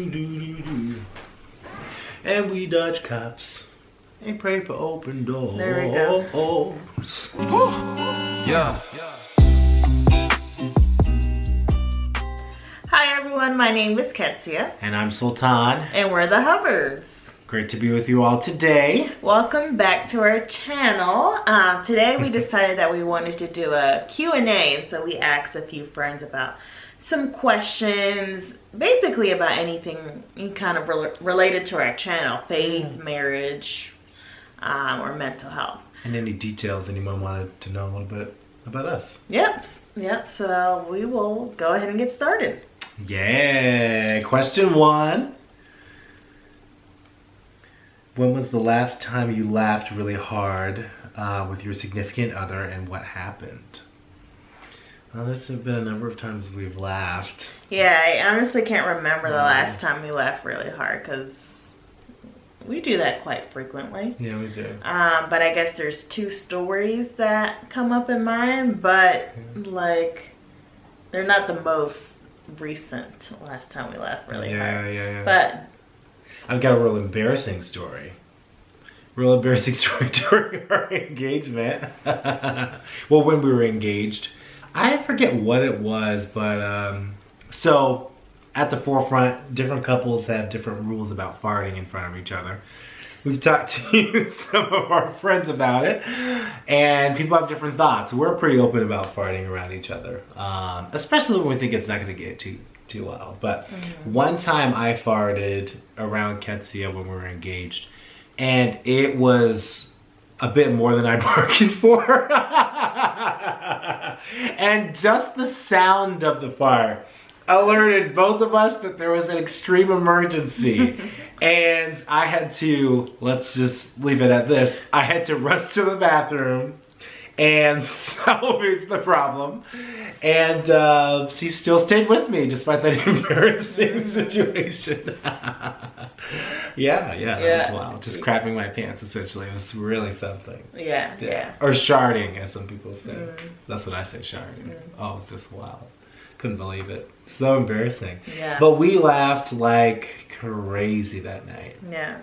And we dodge cops and pray for open doors. There we go. Yeah. Hi everyone, my name is Ketsia. And I'm Sultan. And we're the Hubbers. Great to be with you all today. Welcome back to our channel. Today we decided that we wanted to do a Q&A, and so we asked a few friends about some questions, basically about anything kind of related to our channel, faith, marriage, or mental health. And any details anyone wanted to know a little bit about us. Yep, so we will go ahead and get started. Yeah, question 1. When was the last time you laughed really hard with your significant other, and what happened? Well, this has been a number of times we've laughed. Yeah, I honestly can't remember the last time we laughed really hard, because we do that quite frequently. Yeah, we do. But I guess there's 2 stories that come up in mind, but like they're not the most recent last time we laughed really hard. Yeah. But I've got a real embarrassing story. During our engagement. Well, when we were engaged. I forget what it was, but so at the forefront, different couples have different rules about farting in front of each other. We've talked to some of our friends about it, and people have different thoughts. We're pretty open about farting around each other, especially when we think it's not going to get too well. But one time I farted around Ketsia when we were engaged, and it was a bit more than I bargained for. And just the sound of the fart alerted both of us that there was an extreme emergency. And I had to, let's just leave it at this, I had to rush to the bathroom and salvage the problem. And she still stayed with me despite that embarrassing situation. Yeah, that was wild. Just crapping my pants, essentially. It was really something. Yeah. Or sharding, as some people say. That's what I say, sharding. Oh, it's just wild. Couldn't believe it. So embarrassing. Yeah. But we laughed like crazy that night. Yeah.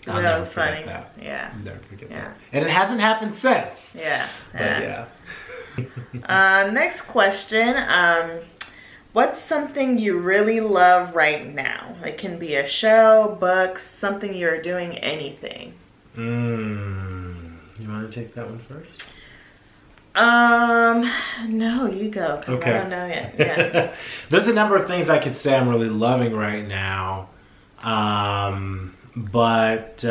I'll That never was forget funny. that. Yeah. I'll never forget Yeah. that. And it hasn't happened since. Yeah. But yeah. Next question. What's something you really love right now? It can be a show, book, something you're doing, anything. You want to take that one first? No, you go, because Okay. I don't know yet. Yeah. There's a number of things I could say I'm really loving right now. But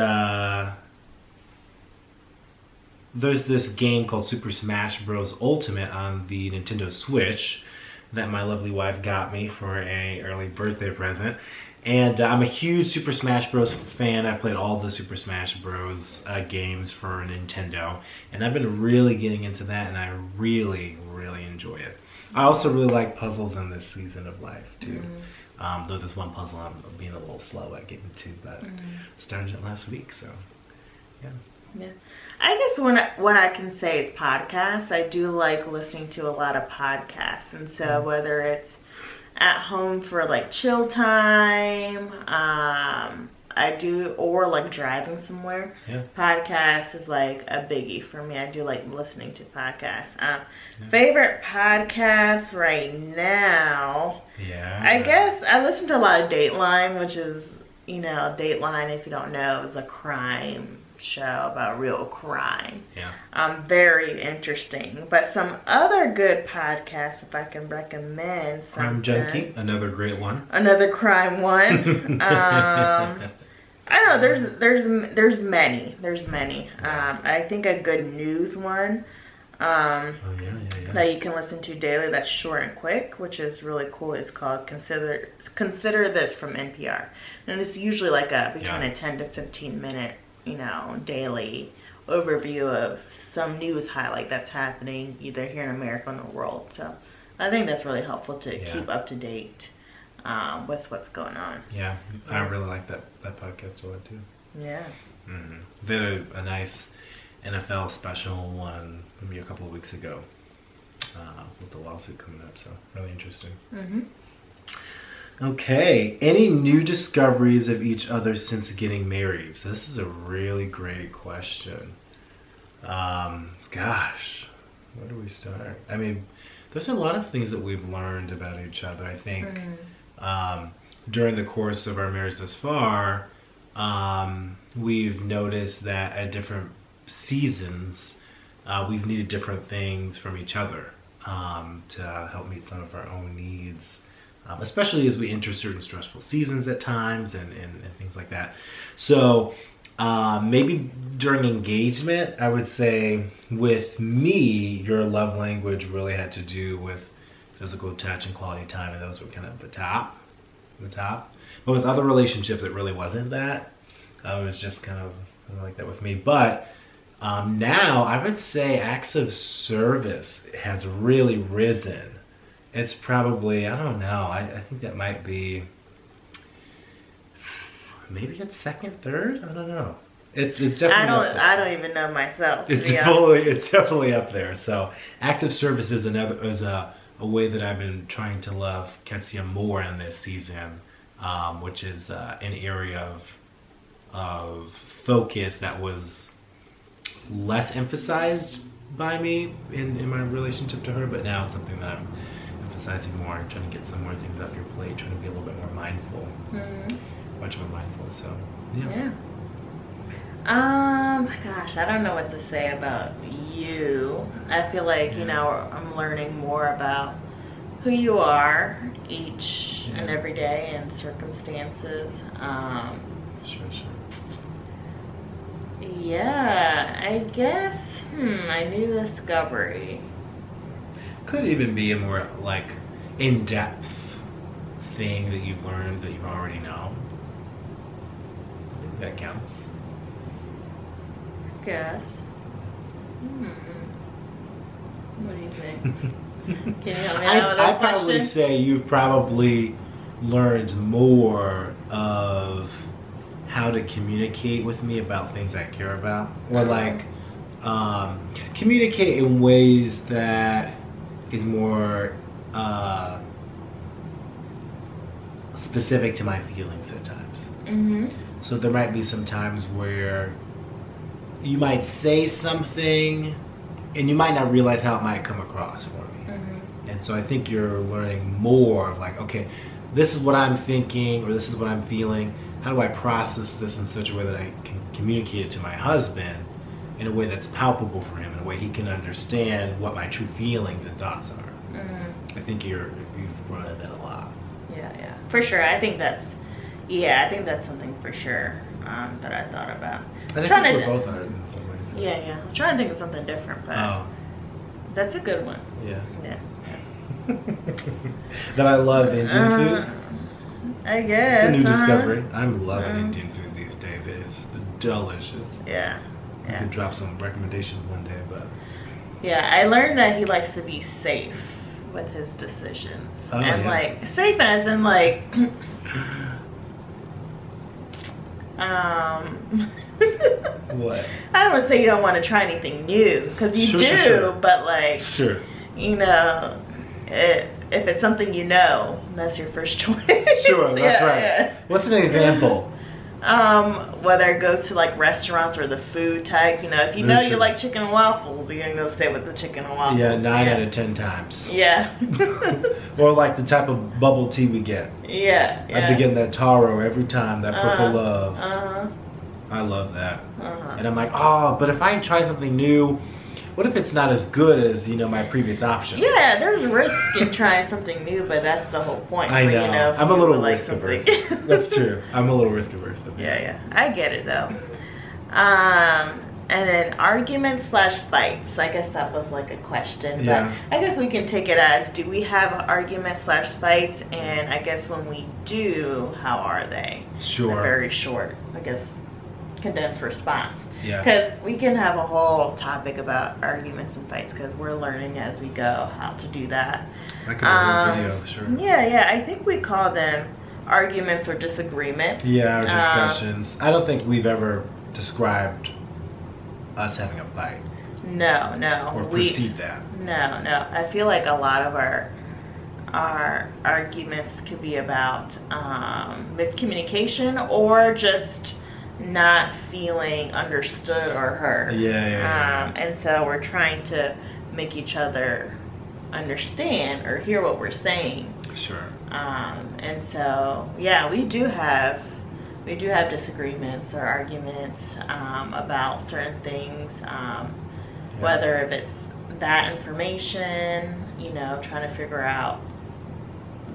there's this game called Super Smash Bros. Ultimate on the Nintendo Switch that my lovely wife got me for an early birthday present. And I'm a huge Super Smash Bros. Fan. I played all the Super Smash Bros. Games for Nintendo. And I've been really getting into that, and I really, really enjoy it. I also really like puzzles in this season of life, too. Though there's one puzzle I'm being a little slow at getting to, but started it last week, so yeah. I guess what I can say is podcasts. I do like listening to a lot of podcasts, and so whether it's at home for like chill time, I do, or like driving somewhere. Yeah. Podcast is like a biggie for me. I do like listening to podcasts. Favorite podcast right now? Yeah. I guess I listen to a lot of Dateline, which is, Dateline, if you don't know, is a crime show about real crime. Yeah. Very interesting. But some other good podcasts, if I can recommend something. Crime Junkie, another great one. Another crime one. I don't know, there's many. I think a good news one Yeah. that you can listen to daily that's short and quick, which is really cool, is called Consider This from NPR. And it's usually like between a 10 to 15 minute daily overview of some news highlight that's happening either here in America or in the world. So I think that's really helpful to keep up to date with what's going on. Yeah, I really like that podcast a lot too. Yeah. They had a nice NFL special one maybe a couple of weeks ago with the lawsuit coming up, so really interesting. Okay. Any new discoveries of each other since getting married? So this is a really great question. Gosh, where do we start? I mean, there's a lot of things that we've learned about each other. I think during the course of our marriage thus far, we've noticed that at different seasons, we've needed different things from each other to help meet some of our own needs. Especially as we enter certain stressful seasons at times and things like that. So maybe during engagement, I would say with me, your love language really had to do with physical touch and quality time, and those were kind of the top. But with other relationships, it really wasn't that. It was just kind of like that with me. But now I would say acts of service has really risen. It's probably, I don't know, I think that might be, maybe it's second, third? I don't know. It's definitely I don't even know myself. it's definitely up there. So active service is a way that I've been trying to love Ketsia more in this season, which is an area of focus that was less emphasized by me in my relationship to her, but now it's something that I'm emphasizing more, trying to get some more things off your plate, trying to be a little bit more mindful, much more mindful. So yeah. Gosh, I don't know what to say about you. I feel like I'm learning more about who you are each and every day and circumstances. Sure. Yeah, I guess. A new discovery. Could even be a more like in-depth thing that you've learned that you already know. I think that counts. I guess. What do you think? Can you help me out with this I'd probably question? say you've probably learned more of how to communicate with me about things I care about, or like communicate in ways that is more specific to my feelings at times. So there might be some times where you might say something and you might not realize how it might come across for me. And so I think you're learning more of like, okay, this is what I'm thinking or this is what I'm feeling. How do I process this in such a way that I can communicate it to my husband in a way that's palpable for him, in a way he can understand what my true feelings and thoughts are. I think you've run into that a lot. Yeah, for sure. I think that's something for sure that I thought about. I think we're both are in some ways. Yeah. I was trying to think of something different, but that's a good one. Yeah. Yeah. That I love Indian food. I guess. It's a new discovery. I'm loving Indian food these days. It is delicious. Yeah. You could drop some recommendations one day, but yeah, I learned that he likes to be safe with his decisions. Like safe as in like what? I don't want to say you don't want to try anything new, because you do, sure. but like if it's something that's your first choice. Sure, that's right. Yeah. What's an example? Whether it goes to like restaurants or the food type, if you know you like chicken and waffles, you're gonna go stay with the chicken and waffles. Yeah, 9 out of 10 times. Yeah. Or like the type of bubble tea we get. Yeah. I be getting that taro every time, that purple love. I love that. And I'm like, but if I try something new, what if it's not as good as my previous option? Yeah, there's risk in trying something new, but that's the whole point. I know. I'm a little like risk averse. That's true. I'm a little risk averse. Yeah. I get it though. And then arguments/fights. I guess that was like a question. Yeah. But I guess we can take it as, do we have arguments/fights? And I guess when we do, how are they? Sure. A very short, I guess, condensed response. Yeah. Because we can have a whole topic about arguments and fights, because we're learning as we go how to do that. I could do a video, sure. Yeah. I think we call them arguments or disagreements. Yeah, or discussions. I don't think we've ever described us having a fight. No. Or perceived that. No. I feel like a lot of our our arguments could be about miscommunication or just not feeling understood or heard. Yeah. And so we're trying to make each other understand or hear what we're saying. Sure. And so, yeah, we do have disagreements or arguments about certain things, whether if it's that information, you know, trying to figure out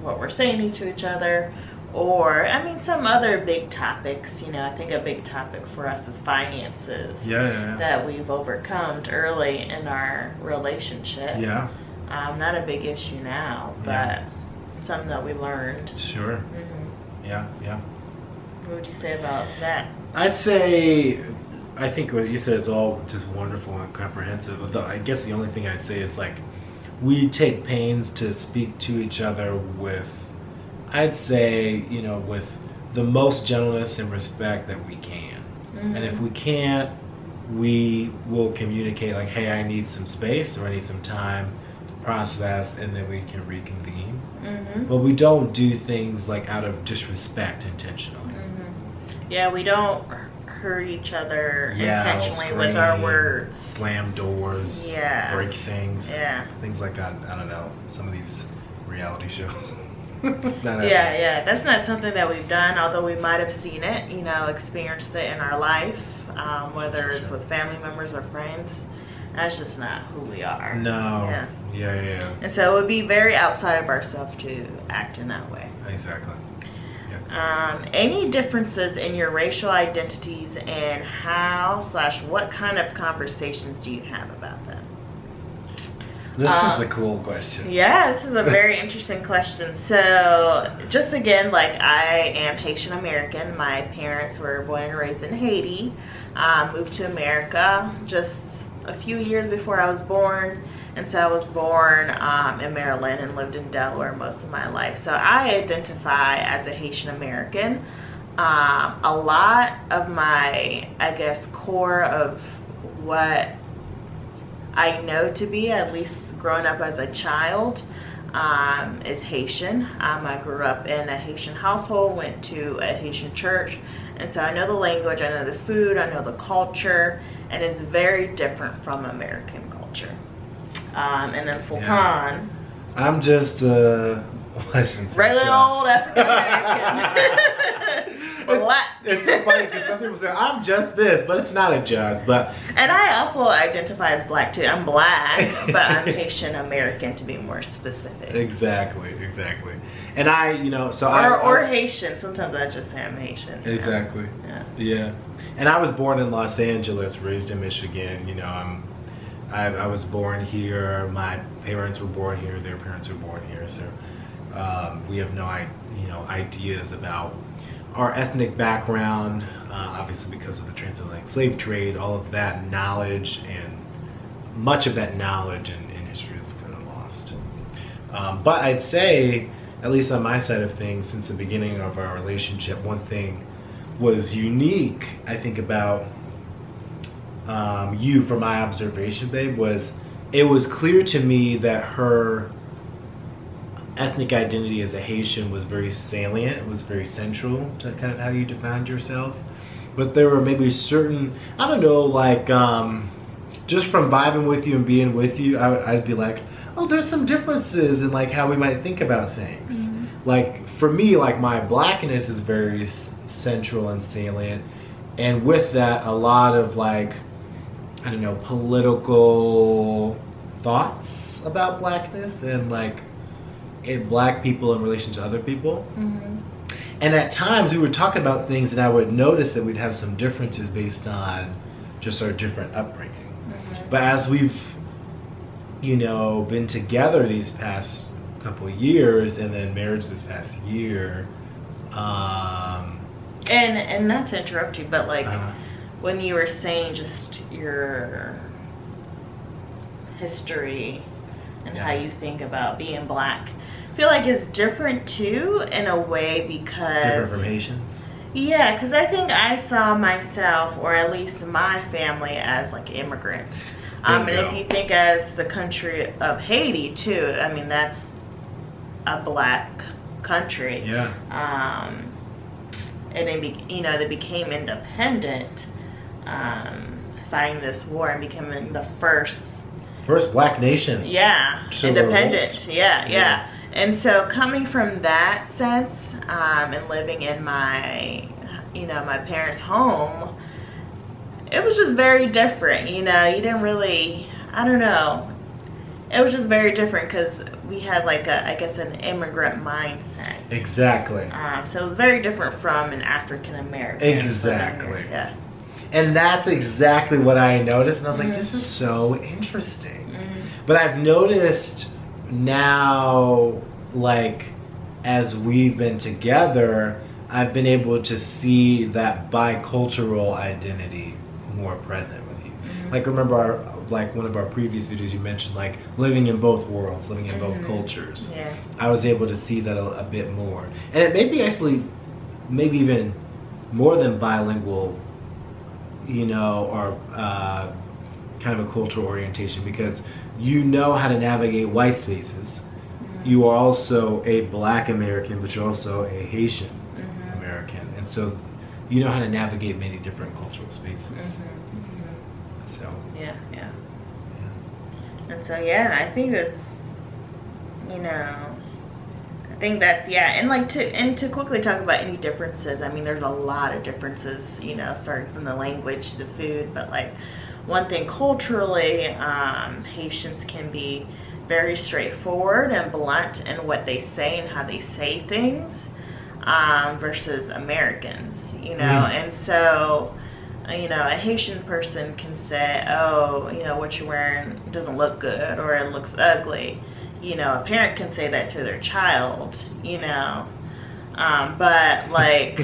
what we're saying to each other, or I mean some other big topics. You know, I think a big topic for us is finances. Yeah. That we've overcome early in our relationship. Yeah. Not a big issue now, but something that we learned. Sure. Mm-hmm. Yeah. What would you say about that? I'd say, I think what you said is all just wonderful and comprehensive. Although I guess the only thing I'd say is like, we take pains to speak to each other with, I'd say, you know, with the most gentleness and respect that we can. Mm-hmm. And if we can't, we will communicate like, hey, I need some space or I need some time to process, and then we can reconvene. Mm-hmm. But we don't do things like out of disrespect intentionally. Mm-hmm. Yeah, we don't hurt each other intentionally scream, with our words. Slam doors, break things, things like I don't know, some of these reality shows. That's not something that we've done, although we might have seen it, you know, experienced it in our life, whether it's with family members or friends. That's just not who we are. No. Yeah. And so it would be very outside of ourselves to act in that way. Exactly. Any differences in your racial identities, and how/what kind of conversations do you have about them? This is a cool question. Yeah, this is a very interesting question. So, just again, like, I am Haitian American. My parents were born and raised in Haiti. Moved to America just a few years before I was born. And so I was born in Maryland and lived in Delaware most of my life. So I identify as a Haitian American. A lot of my, I guess, core of what I know to be, at least growing up as a child, is Haitian. I grew up in a Haitian household, went to a Haitian church. And so I know the language, I know the food, I know the culture, and it's very different from American culture. And then Sultan. I'm just regular old African American. It's funny because some people say I'm just this, but it's not a just. But and I also identify as black too. I'm black, but I'm Haitian American to be more specific. Exactly. And I, you know, so or Haitian. Sometimes I just say I'm Haitian. Exactly. Know? Yeah. And I was born in Los Angeles, raised in Michigan. You know, I was born here. My parents were born here. Their parents were born here. So we have no ideas about our ethnic background. Obviously, because of the transatlantic slave trade, all of that knowledge and much of that knowledge and history is kind of lost. But I'd say, at least on my side of things, since the beginning of our relationship, one thing was unique, I think, about you from my observation, babe, was it was clear to me that her ethnic identity as a Haitian was very salient. It was very central to kind of how you defined yourself. But there were maybe certain, I don't know, like just from vibing with you and being with you, I'd be like, oh, there's some differences in like how we might think about things. Mm-hmm. Like for me, like my blackness is very central and salient, and with that, a lot of like, I don't know, political thoughts about blackness and like black people in relation to other people. Mm-hmm. And at times we would talk about things and I would notice that we'd have some differences based on just our different upbringing. Mm-hmm. But as we've, you know, been together these past couple of years and then marriage this past year, and not to interrupt you, but like when you were saying just your history and how you think about being black, I feel like it's different too in a way because different from Haitians. Yeah, because I think I saw myself, or at least my family, as like immigrants. And if you think as the country of Haiti too, I mean that's a black country. Yeah. And they became independent, fighting this war and becoming the first black nation. Yeah, So independent. Yeah. And so coming from that sense, and living in my parents' home, it was just very different. You didn't really, I don't know. It was just very different because we had like an immigrant mindset. Exactly. So it was very different from an African American. Exactly. Yeah. And that's exactly what I noticed, and I was like, this is so interesting. But I've noticed now, like, as we've been together, I've been able to see that bicultural identity more present with you. Like, remember one of our previous videos, you mentioned like living in both worlds, living in both cultures. Yeah. I was able to see that a bit more, and it may be actually maybe even more than bilingual, or kind of a cultural orientation, because you know how to navigate white spaces. You are also a black American, but you're also a Haitian American, and so you know how to navigate many different cultural spaces. So Yeah. And so I think that's and to quickly talk about any differences. I mean, there's a lot of differences, starting from the language to the food, but like one thing culturally, Haitians can be very straightforward and blunt in what they say and how they say things, versus Americans, and so a Haitian person can say, oh, what you're wearing doesn't look good or it looks ugly. A parent can say that to their child, but like,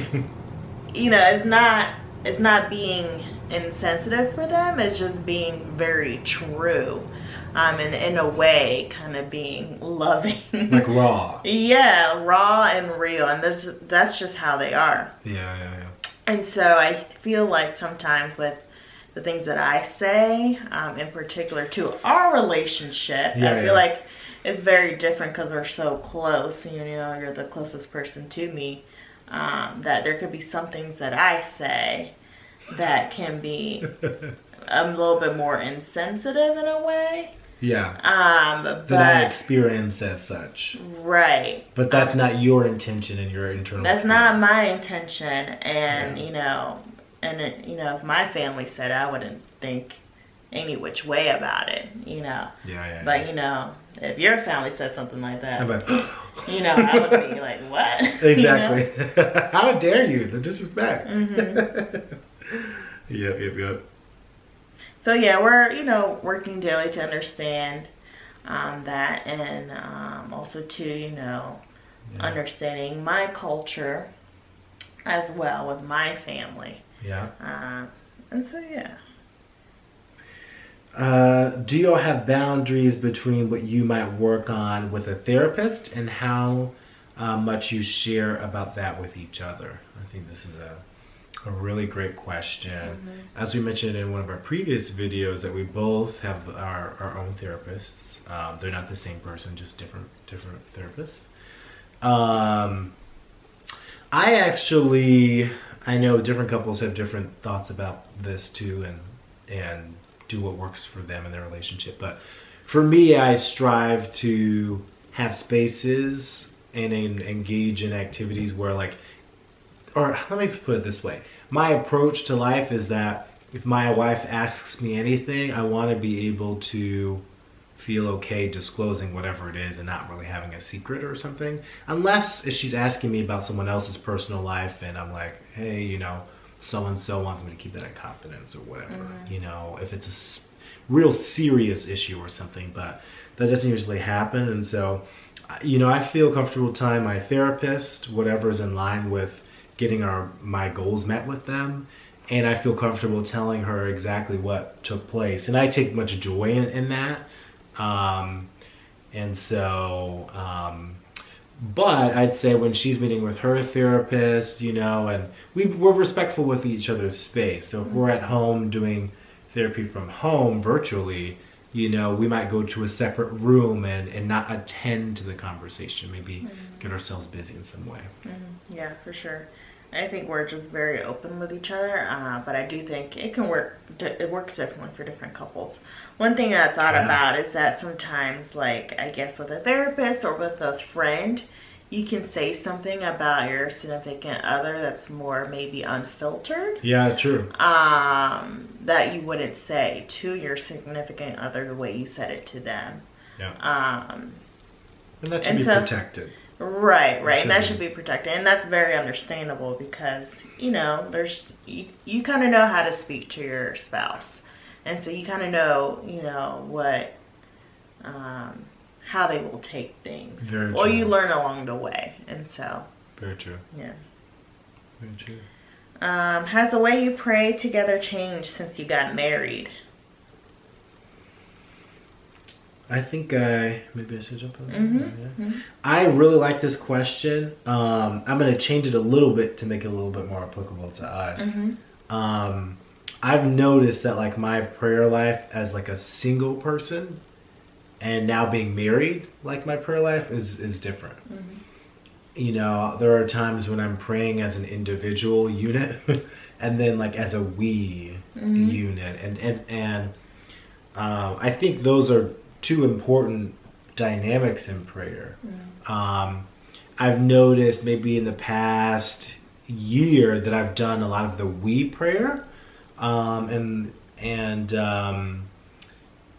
it's not being insensitive for them. It's just being very true, and in a way, kind of being loving, like raw. Yeah, raw and real, and that's just how they are. Yeah. And so I feel like sometimes with the things that I say, in particular to our relationship, I feel like it's very different because we're so close. You're the closest person to me. That there could be some things that I say that can be a little bit more insensitive in a way. Yeah. But I experience as such. Right. But that's not your intention and your internal. That's not my intention, and if my family said it, I wouldn't think any which way about it, Yeah. But if your family said something like that, I would be like, what? Exactly. How dare you? The disrespect. Yep. So we're working daily to understand that, and also to understanding my culture as well with my family. Yeah. And so do you all have boundaries between what you might work on with a therapist and how much you share about that with each other? I think this is a really great question. As we mentioned in one of our previous videos, that we both have our own therapists. They're not the same person, just different therapists. I know different couples have different thoughts about this too, and do what works for them in their relationship. But for me, I strive to have spaces and engage in activities where or let me put it this way. My approach to life is that if my wife asks me anything, I want to be able to feel okay disclosing whatever it is and not really having a secret or something. Unless if she's asking me about someone else's personal life and I'm like, hey, so-and-so wants me to keep that in confidence or whatever. If it's a real serious issue or something, but that doesn't usually happen. And so, I feel comfortable telling my therapist whatever's in line with getting my goals met with them, and I feel comfortable telling her exactly what took place, and I take much joy in that. But I'd say when she's meeting with her therapist, and we're respectful with each other's space. So if we're at home doing therapy from home virtually, you know, we might go to a separate room and not attend to the conversation, maybe get ourselves busy in some way. Yeah, for sure. I think we're just very open with each other, but I do think it can work. It works differently for different couples. One thing I thought about is that sometimes, like, I guess with a therapist or with a friend, you can say something about your significant other that's more maybe unfiltered. Yeah, true. That you wouldn't say to your significant other the way you said it to them. Yeah. And that should be protected. Right. And that should be protected. And that's very understandable because, you know, you kind of know how to speak to your spouse. And so you kind of know, you know, what, how they will take things. Very well, true. you learn along the way. And so. Very true. Yeah. Very true. Has the way you pray together changed since you got married? I think maybe I should jump on that. Yeah. I really like this question. I'm going to change it a little bit to make it a little bit more applicable to us. I've noticed that like my prayer life as like a single person and now being married, like my prayer life is different. You know, there are times when I'm praying as an individual unit and then like as a we unit. And I think those are two important dynamics in prayer. I've noticed maybe in the past year that I've done a lot of the we prayer, and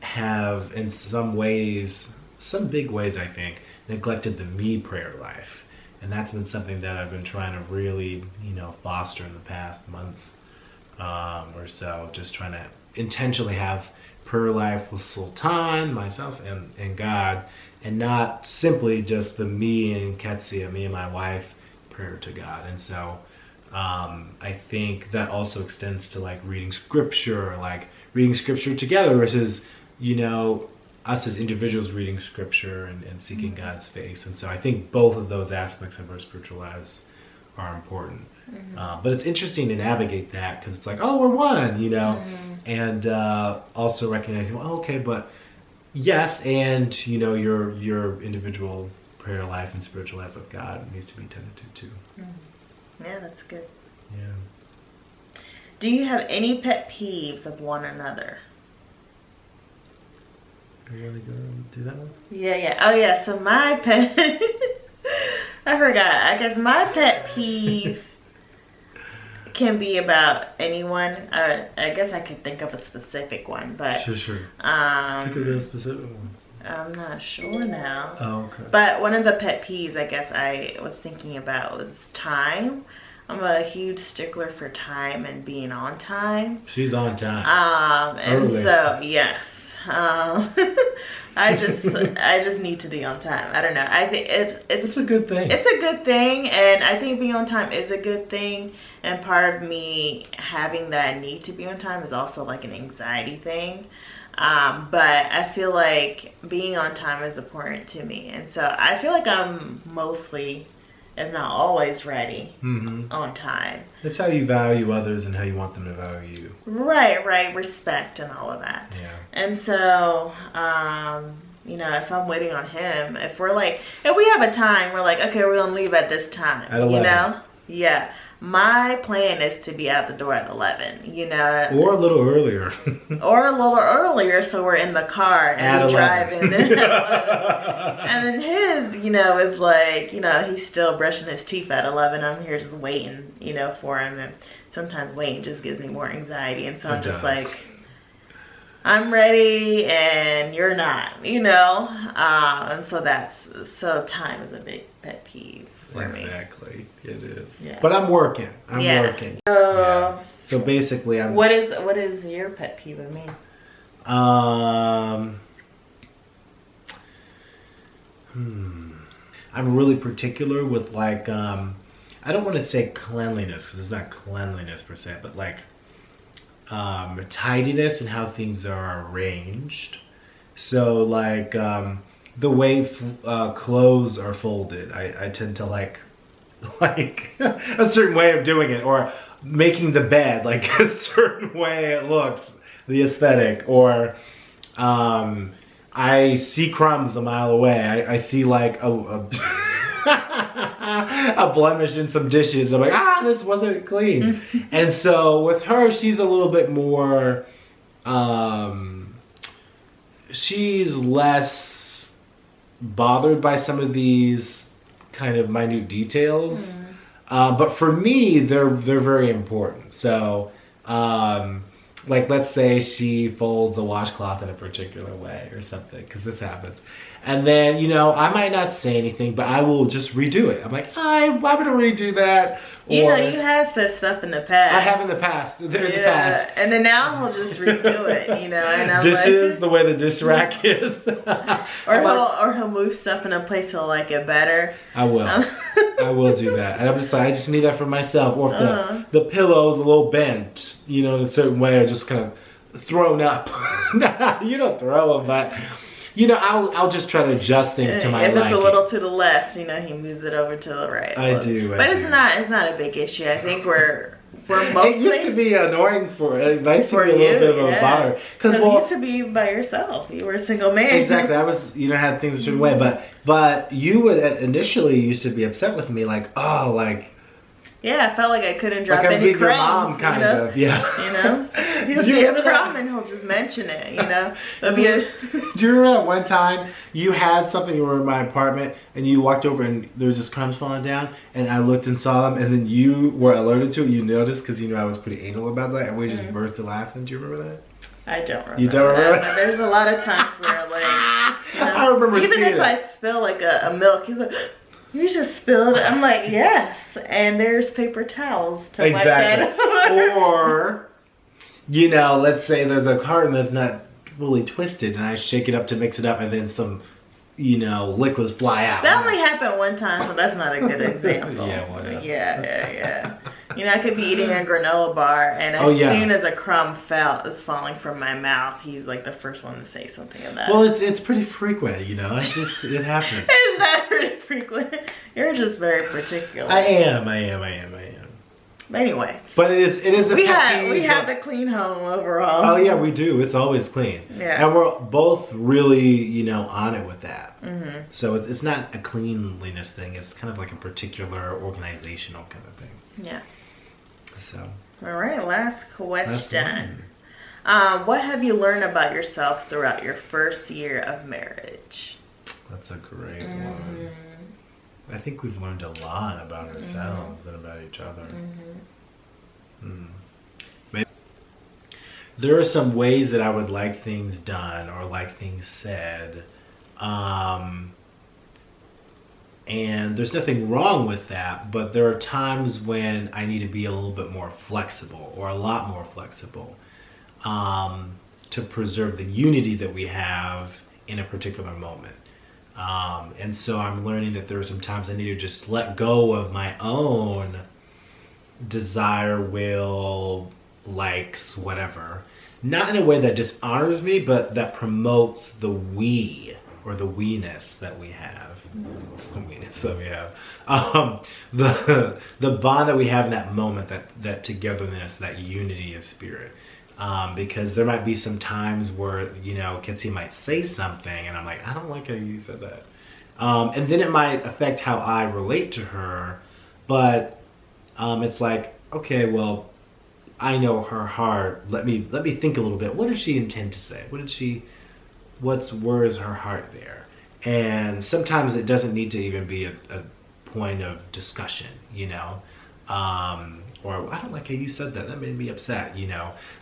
have in some ways, some big ways I think, neglected the me prayer life. And that's been something that I've been trying to really, you know, foster in the past month or so, just trying to intentionally have prayer life with Sultan, myself, and God, and not simply just the me and Ketsia, me and my wife, prayer to God. And so I think that also extends to like reading scripture together versus, you know, us as individuals reading scripture and seeking God's face. And so I think both of those aspects of our spiritual lives are important. But it's interesting to navigate that because it's like, oh, we're one, you know, and also recognizing, well, okay, but yes, and you know, your individual prayer life and spiritual life with God needs to be tended to too. Yeah, that's good. Yeah. Do you have any pet peeves of one another? You want to go and do that one? Yeah. Oh yeah, so my pet I forgot. I guess my pet peeve can be about anyone. I guess I could think of a specific one, but Sure. Think of a specific one. I'm not sure now. Oh, okay. But one of the pet peeves I guess I was thinking about was time. I'm a huge stickler for time and being on time. She's on time. And Early. so yes. I just need to be on time. I don't know. I think it's a good thing. It's a good thing, and I think being on time is a good thing. And part of me having that need to be on time is also like an anxiety thing. But I feel like being on time is important to me, and so I feel like I'm mostly, if not always, ready on time. That's how you value others and how you want them to value you. Right. Respect and all of that. Yeah. And so, you know, if I'm waiting on him, if we have a time, we're like, okay, we're gonna leave at this time. At 11. You know? Yeah. My plan is to be out the door at 11, you know. Or a little earlier. Or a little earlier, so we're in the car and we drive in. And then his, you know, is like, you know, he's still brushing his teeth at 11. I'm here just waiting, you know, for him. And sometimes waiting just gives me more anxiety. And so I'm just like, I'm ready and you're not, you know. And so time is a big pet peeve for me. Exactly, it is. Yeah. But I'm working. Working. So basically, What is your pet peeve of me? I'm really particular with like I don't want to say cleanliness because it's not cleanliness per se, but like tidiness and how things are arranged. So like the way clothes are folded, I tend to like a certain way of doing it, or making the bed like a certain way it looks, the aesthetic, or I see crumbs a mile away. I see like a a blemish in some dishes. I'm like, this wasn't clean. And so with her, she's a little bit more, she's less bothered by some of these kind of minute details. But for me, they're very important. So, like, let's say she folds a washcloth in a particular way or something, because this happens. And then, I might not say anything, but I will just redo it. I'm like, I'm going to redo that. Or, you have said stuff in the past. I have in the past. They're in the past. And then now he'll just redo it, and I'm dishes, the way the dish rack is. or he'll move stuff in a place he'll like it better. I will. I will do that. And I'm just like, I just need that for myself. Or if the pillow's a little bent, in a certain way, or just kind of thrown up. You don't throw them, but... I'll just try to adjust things to my liking. If it's a little to the left, he moves it over to the right. I do. But it's not a big issue. I think we're mostly... It used to be annoying it used to be a little bit of a bother. Because you used to be by yourself. You were a single man. Exactly. I was, had things a certain way. But you would initially used to be upset with me, like, yeah, I felt like I couldn't drop like any crumbs. Your mom, kind of, yeah. He'll see a crumb and he'll just mention it, There'll be Do you remember that one time you had something, you were in my apartment, and you walked over and there was just crumbs falling down, and I looked and saw them, and then you were alerted to it, you noticed, because I was pretty anal about that, and we just burst a laughing. Do you remember that? I don't remember. You don't remember? That. There's a lot of times where, I remember even if I spill, like, a milk, he's like... You just spilled. I'm like, yes. And there's paper towels to wipe that up. Or, let's say there's a carton that's not fully twisted, and I shake it up to mix it up, and then some, liquids fly out. That only happened one time, so that's not a good example. Yeah, whatever. Yeah. I could be eating a granola bar, and as soon as a crumb is falling from my mouth, he's like the first one to say something about it. Well, it's pretty frequent, it happens. It's not pretty frequent. You're just very particular. I am. But anyway. But it is a we have a clean home overall. Oh yeah, we do. It's always clean. Yeah. And we're both really, on it with that. Mm-hmm. So it's not a cleanliness thing. It's kind of like a particular organizational kind of thing. Yeah. So. All right, last question. What have you learned about yourself throughout your first year of marriage? That's a great one. I think we've learned a lot about ourselves and about each other. Maybe. There are some ways that I would like things done or like things said. And there's nothing wrong with that, but there are times when I need to be a little bit more flexible, or a lot more flexible, to preserve the unity that we have in a particular moment. And so I'm learning that there are some times I need to just let go of my own desire, will, likes, whatever. Not in a way that dishonors me, but that promotes the we, or the we-ness that we have. The bond that we have in that moment, that togetherness, that unity of spirit. Because there might be some times where, Kitsy might say something and I'm like, I don't like how you said that. And then it might affect how I relate to her, but it's like, okay, well, I know her heart. Let me think a little bit. What did she intend to say? Where is her heart there? And sometimes it doesn't need to even be a point of discussion, or I don't like how you said that. That made me upset,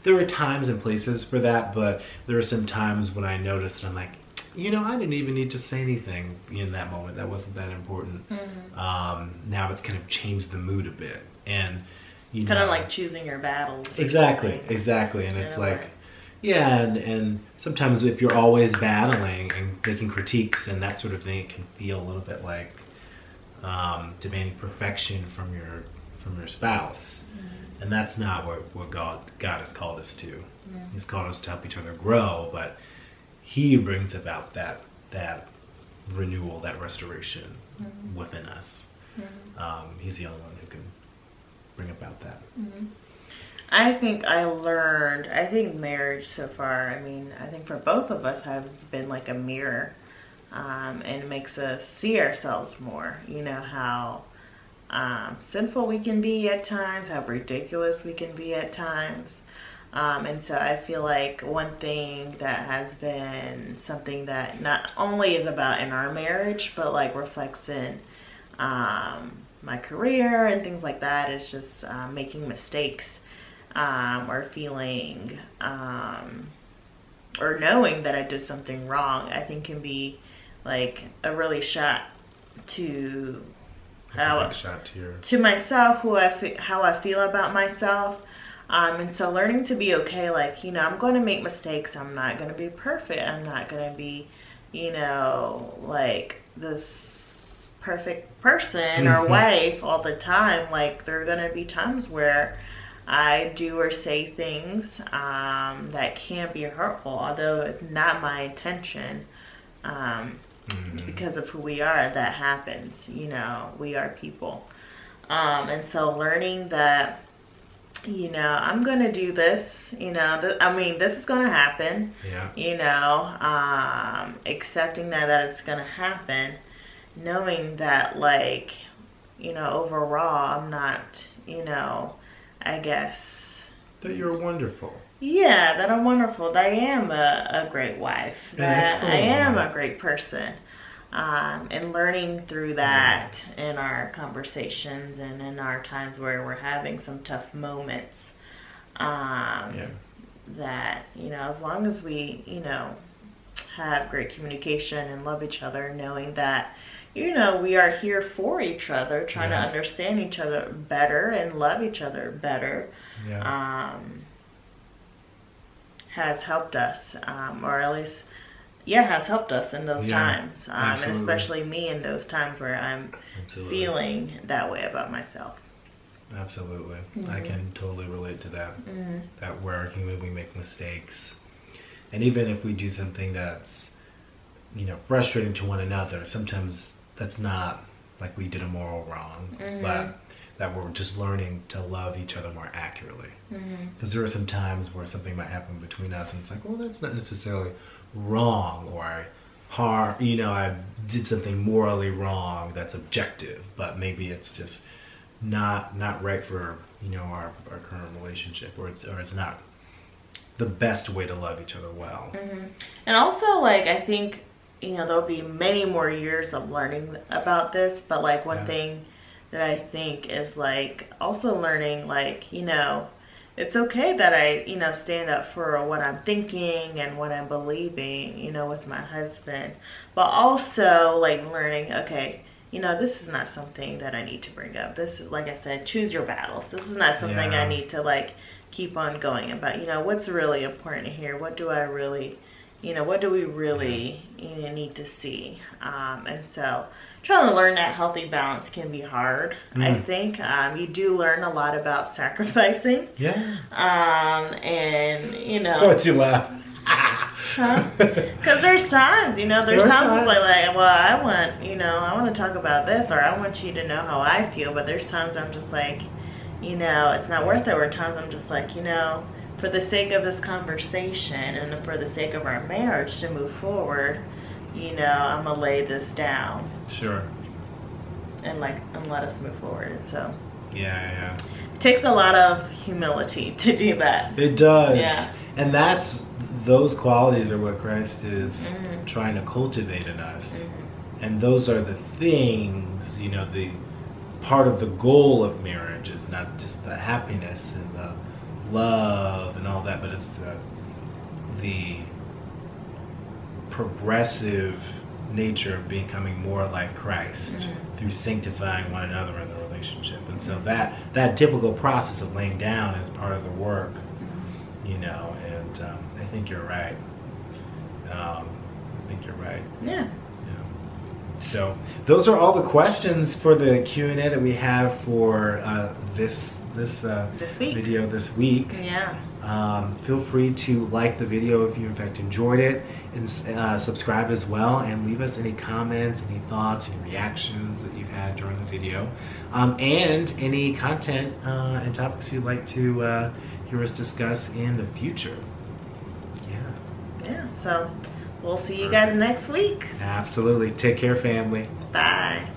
There are times and places for that, but there are some times when I notice and I'm like, I didn't even need to say anything in that moment. That wasn't that important. Now it's kind of changed the mood a bit. And, kind of like choosing your battles. Exactly. And it's like, yeah, and sometimes if you're always battling and making critiques and that sort of thing, it can feel a little bit like demanding perfection from your spouse. And that's not what God has called us to. He's called us to help each other grow, but He brings about that renewal, that restoration within us. He's the only one who can bring about that. I think I think marriage so far, I mean, I think for both of us has been like a mirror, and it makes us see ourselves more. You know, how sinful we can be at times, how ridiculous we can be at times. And so I feel like one thing that has been something that not only is about in our marriage, but like reflects in my career and things like that is just making mistakes, or feeling, or knowing that I did something wrong, I think can be like a really shot to to myself, how I feel about myself. And so learning to be okay, like, you know, I'm going to make mistakes. I'm not going to be perfect. I'm not going to be, you know, like this perfect person or wife all the time. Like, there are going to be times where I do or say things that can be hurtful, although it's not my intention. Because of who we are, that happens. You know, we are people. And so learning that, you know, I'm going to do this, you know, this is going to happen, you know, accepting that it's going to happen, knowing that, like, you know, overall, I'm not, you know, I guess. That you're wonderful. Yeah, that I'm wonderful, that I am a great wife, that I am a great person. And learning through that in our conversations and in our times where we're having some tough moments, that, you know, as long as we, you know, have great communication and love each other, knowing that, you know, we are here for each other, trying to understand each other better and love each other better, has helped us, or at least has helped us in those times, and especially me in those times where I'm feeling that way about myself. Absolutely. I can totally relate to that. That we're human, we make mistakes, and even if we do something that's, you know, frustrating to one another, sometimes that's not like we did a moral wrong, but that we're just learning to love each other more accurately. Because there are some times where something might happen between us and it's like, well, that's not necessarily wrong, or I did something morally wrong that's objective, but maybe it's just not right for, you know, our current relationship, or it's not the best way to love each other well. And also, like, I think, you know, there'll be many more years of learning about this, but like one thing that I think is like also learning, like, you know, it's okay that I, you know, stand up for what I'm thinking and what I'm believing, you know, with my husband. But also, like, learning, okay, you know, this is not something that I need to bring up. This is, like I said, choose your battles. This is not something I need to, like, keep on going about. You know, what's really important here? What do I really, you know, what do we really, you know, need to see? And so trying to learn that healthy balance can be hard, I think. You do learn a lot about sacrificing. And, you know. Why'd you laugh? Because there's times, you know, there's times it's like, well, I want to talk about this, or I want you to know how I feel, but there's times I'm just like, you know, it's not worth it. Or times I'm just like, you know, for the sake of this conversation and for the sake of our marriage to move forward, you know, I'm gonna lay this down. Sure. And let us move forward. And so. Yeah. It takes a lot of humility to do that. It does. Yeah. And those qualities are what Christ is trying to cultivate in us. And those are the things, you know, the part of the goal of marriage is not just the happiness and the love and all that, but it's the progressive nature of becoming more like Christ through sanctifying one another in the relationship. And so that difficult process of laying down is part of the work, you know, and I think you're right. Yeah. So those are all the questions for the Q&A that we have for this week. video this week. Yeah. Feel free to like the video if you in fact enjoyed it, and subscribe as well, and leave us any comments, any thoughts, any reactions that you've had during the video, and any content and topics you'd like to hear us discuss in the future. Yeah, so we'll see you guys next week. Absolutely. Take care, family. Bye.